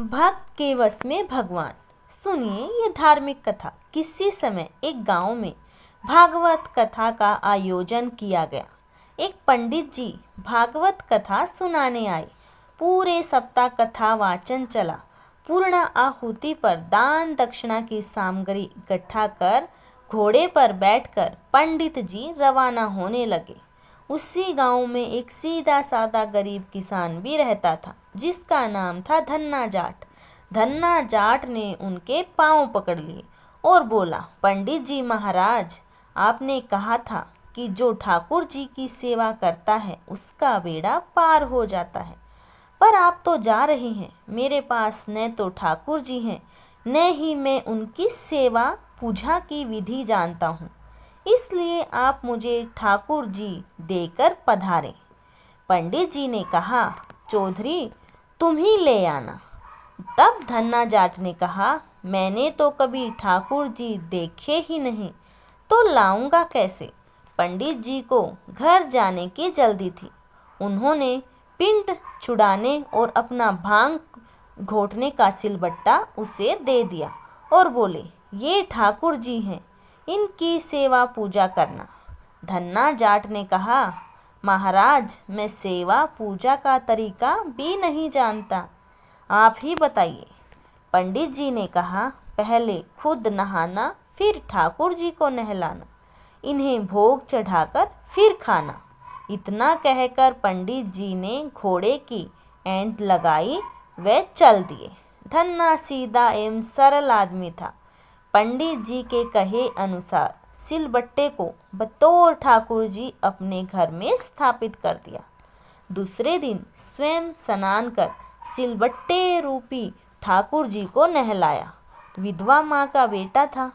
भक्त के वश में भगवान। सुनिए ये धार्मिक कथा। किसी समय एक गांव में भागवत कथा का आयोजन किया गया। एक पंडित जी भागवत कथा सुनाने आए। पूरे सप्ताह कथा वाचन चला। पूर्ण आहुति पर दान दक्षिणा की सामग्री इकट्ठा कर घोड़े पर बैठकर पंडित जी रवाना होने लगे। उसी गांव में एक सीधा साधा गरीब किसान भी रहता था, जिसका नाम था धन्ना जाट। धन्ना जाट ने उनके पांव पकड़ लिए और बोला, पंडित जी महाराज, आपने कहा था कि जो ठाकुर जी की सेवा करता है उसका बेड़ा पार हो जाता है, पर आप तो जा रहे हैं। मेरे पास न तो ठाकुर जी हैं, न ही मैं उनकी सेवा पूजा की विधि जानता हूँ, इसलिए आप मुझे ठाकुर जी देकर पधारें। पंडित जी ने कहा, चौधरी तुम ही ले आना। तब धन्ना जाट ने कहा, मैंने तो कभी ठाकुर जी देखे ही नहीं, तो लाऊंगा कैसे। पंडित जी को घर जाने की जल्दी थी। उन्होंने पिंड छुड़ाने और अपना भांग घोटने का सिलबट्टा उसे दे दिया और बोले, ये ठाकुर जी हैं, इनकी सेवा पूजा करना। धन्ना जाट ने कहा, महाराज मैं सेवा पूजा का तरीका भी नहीं जानता, आप ही बताइए। पंडित जी ने कहा, पहले खुद नहाना, फिर ठाकुर जी को नहलाना, इन्हें भोग चढ़ाकर फिर खाना। इतना कहकर पंडित जी ने घोड़े की ऐंठ लगाई व चल दिए। धन्ना सीधा एवं सरल आदमी था। पंडित जी के कहे अनुसार सिलबट्टे को बतौर ठाकुर जी अपने घर में स्थापित कर दिया। दूसरे दिन स्वयं स्नान कर सिलबट्टे रूपी ठाकुर जी को नहलाया। विधवा माँ का बेटा था,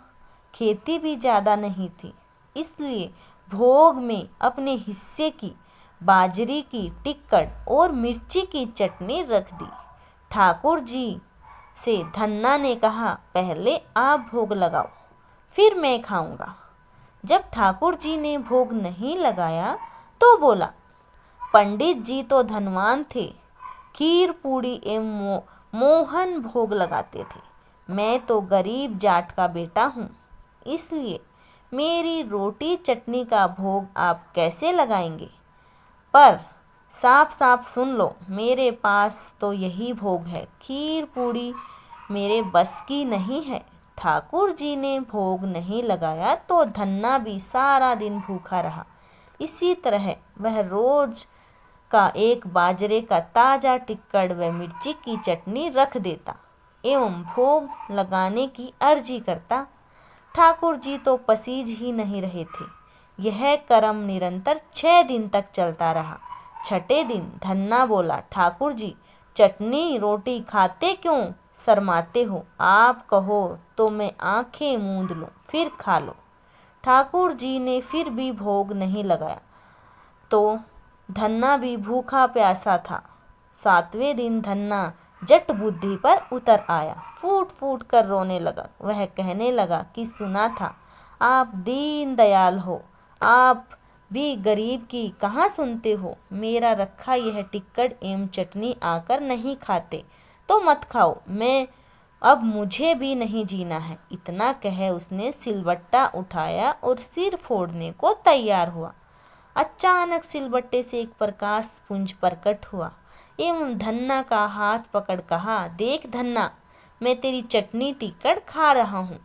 खेती भी ज़्यादा नहीं थी, इसलिए भोग में अपने हिस्से की बाजरी की टिक्कड़ और मिर्ची की चटनी रख दी। ठाकुर जी से धन्ना ने कहा, पहले आप भोग लगाओ, फिर मैं खाऊंगा। जब ठाकुर जी ने भोग नहीं लगाया तो बोला, पंडित जी तो धनवान थे, खीर पूड़ी एवं मोहन भोग लगाते थे। मैं तो गरीब जाट का बेटा हूँ, इसलिए मेरी रोटी चटनी का भोग आप कैसे लगाएंगे। पर साफ साफ सुन लो, मेरे पास तो यही भोग है, खीर पूड़ी मेरे बस की नहीं है। ठाकुर जी ने भोग नहीं लगाया तो धन्ना भी सारा दिन भूखा रहा। इसी तरह वह रोज का एक बाजरे का ताज़ा टिक्कड़ व मिर्ची की चटनी रख देता एवं भोग लगाने की अर्जी करता। ठाकुर जी तो पसीज ही नहीं रहे थे। यह कर्म निरंतर 6 दिन तक चलता रहा। छठे दिन धन्ना बोला, ठाकुर जी चटनी रोटी खाते क्यों शर्माते हो, आप कहो तो मैं आंखें मूंद लूं, फिर खा लो। ठाकुर जी ने फिर भी भोग नहीं लगाया तो धन्ना भी भूखा प्यासा था। 7वें दिन धन्ना जट बुद्धि पर उतर आया, फूट फूट कर रोने लगा। वह कहने लगा कि सुना था आप दीन दयाल हो, आप भी गरीब की कहाँ सुनते हो। मेरा रखा यह टिक्कड़ एवं चटनी आकर नहीं खाते तो मत खाओ, मैं अब मुझे भी नहीं जीना है। इतना कह उसने सिलबट्टा उठाया और सिर फोड़ने को तैयार हुआ। अचानक सिलबट्टे से एक प्रकाश पुंज प्रकट हुआ एवं धन्ना का हाथ पकड़ कहा, देख धन्ना, मैं तेरी चटनी टिक्कड़ खा रहा हूँ।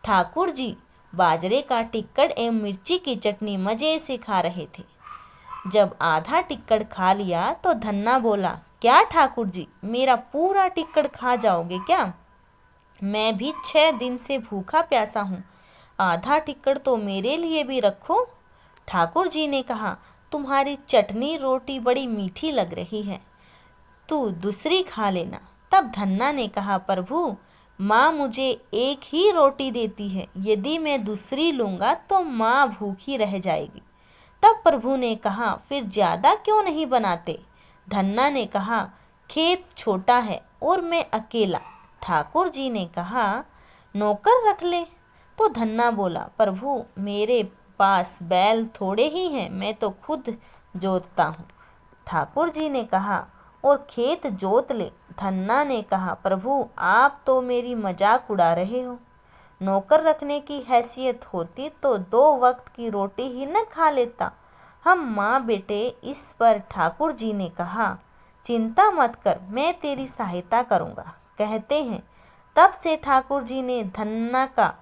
ठाकुर जी बाजरे का टिक्कड़ एवं मिर्ची की चटनी मज़े से खा रहे थे। जब आधा टिक्कड़ खा लिया तो धन्ना बोला, क्या ठाकुर जी, मेरा पूरा टिक्कड़ खा जाओगे क्या। मैं भी 6 दिन से भूखा प्यासा हूँ, आधा टिक्कड़ तो मेरे लिए भी रखो। ठाकुर जी ने कहा, तुम्हारी चटनी रोटी बड़ी मीठी लग रही है, तू दूसरी खा लेना। तब धन्ना ने कहा, प्रभु माँ मुझे एक ही रोटी देती है, यदि मैं दूसरी लूँगा तो माँ भूखी रह जाएगी। तब प्रभु ने कहा, फिर ज़्यादा क्यों नहीं बनाते। धन्ना ने कहा, खेत छोटा है और मैं अकेला। ठाकुर जी ने कहा, नौकर रख ले। तो धन्ना बोला, प्रभु मेरे पास बैल थोड़े ही हैं, मैं तो खुद जोतता हूँ। ठाकुर जी ने कहा, और खेत जोत ले। धन्ना ने कहा, प्रभु आप तो मेरी मजाक उड़ा रहे हो। नौकर रखने की हैसियत होती तो 2 वक्त की रोटी ही न खा लेता। हम माँ बेटे। इस पर ठाकुर जी ने कहा, चिंता मत कर, मैं तेरी सहायता करूँगा। कहते हैं तब से ठाकुर जी ने धन्ना का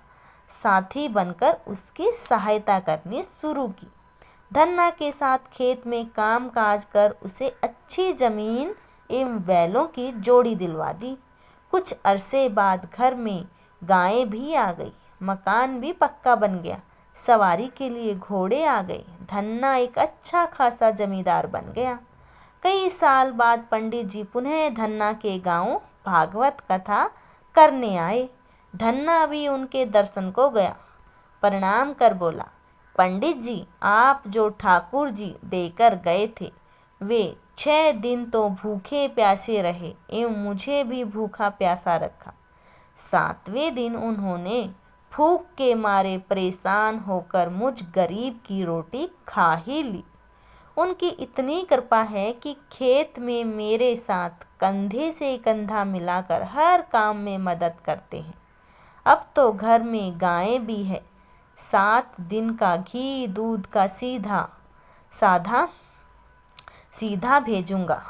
साथी बनकर उसकी सहायता करनी शुरू की। धन्ना के साथ खेत में काम काज कर उसे अच्छी जमीन एवं बैलों की जोड़ी दिलवा दी। कुछ अरसे बाद घर में गायें भी आ गई, मकान भी पक्का बन गया, सवारी के लिए घोड़े आ गए। धन्ना एक अच्छा खासा जमींदार बन गया। कई साल बाद पंडित जी पुनः धन्ना के गांव भागवत कथा करने आए। धन्ना भी उनके दर्शन को गया, प्रणाम कर बोला, पंडित जी आप जो ठाकुर जी देकर गए थे वे 6 दिन तो भूखे प्यासे रहे एवं मुझे भी भूखा प्यासा रखा। 7वें दिन उन्होंने भूख के मारे परेशान होकर मुझ गरीब की रोटी खा ही ली। उनकी इतनी कृपा है कि खेत में मेरे साथ कंधे से कंधा मिलाकर हर काम में मदद करते हैं। अब तो घर में गायें भी है। 7 दिन का घी दूध का सीधा भेजूंगा।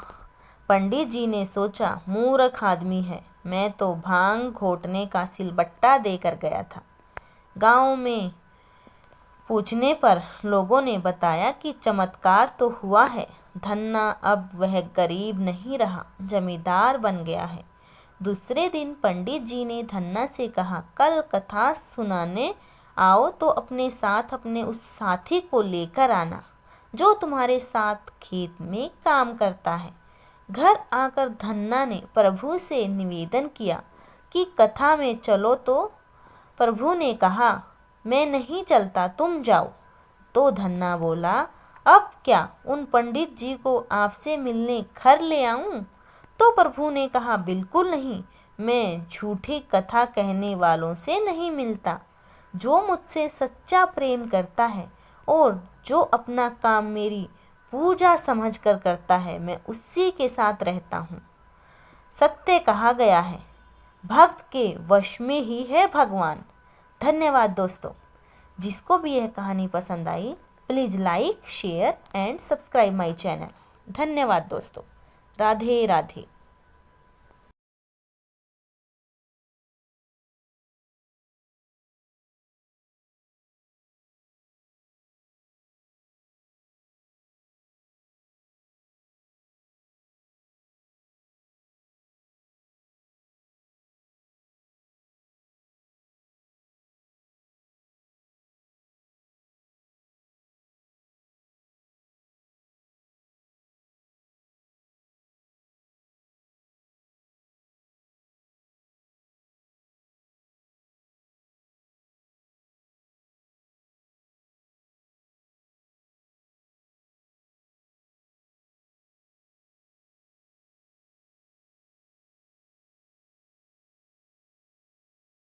पंडित जी ने सोचा, मूर्ख आदमी है, मैं तो भांग घोटने का सिलबट्टा देकर गया था। गांव में पूछने पर लोगों ने बताया कि चमत्कार तो हुआ है। धन्ना अब वह गरीब नहीं रहा, जमींदार बन गया है। दूसरे दिन पंडित जी ने धन्ना से कहा, कल कथा सुनाने आओ तो अपने साथ अपने उस साथी को लेकर आना जो तुम्हारे साथ खेत में काम करता है। घर आकर धन्ना ने प्रभु से निवेदन किया कि कथा में चलो, तो प्रभु ने कहा, मैं नहीं चलता, तुम जाओ। तो धन्ना बोला, अब क्या उन पंडित जी को आपसे मिलने घर ले आऊं? तो प्रभु ने कहा, बिल्कुल नहीं, मैं झूठी कथा कहने वालों से नहीं मिलता। जो मुझसे सच्चा प्रेम करता है और जो अपना काम मेरी पूजा समझकर करता है, मैं उसी के साथ रहता हूँ। सत्य कहा गया है, भक्त के वश में ही है भगवान। धन्यवाद दोस्तों। जिसको भी यह कहानी पसंद आई please like share and subscribe my channel. धन्यवाद दोस्तों। राधे राधे।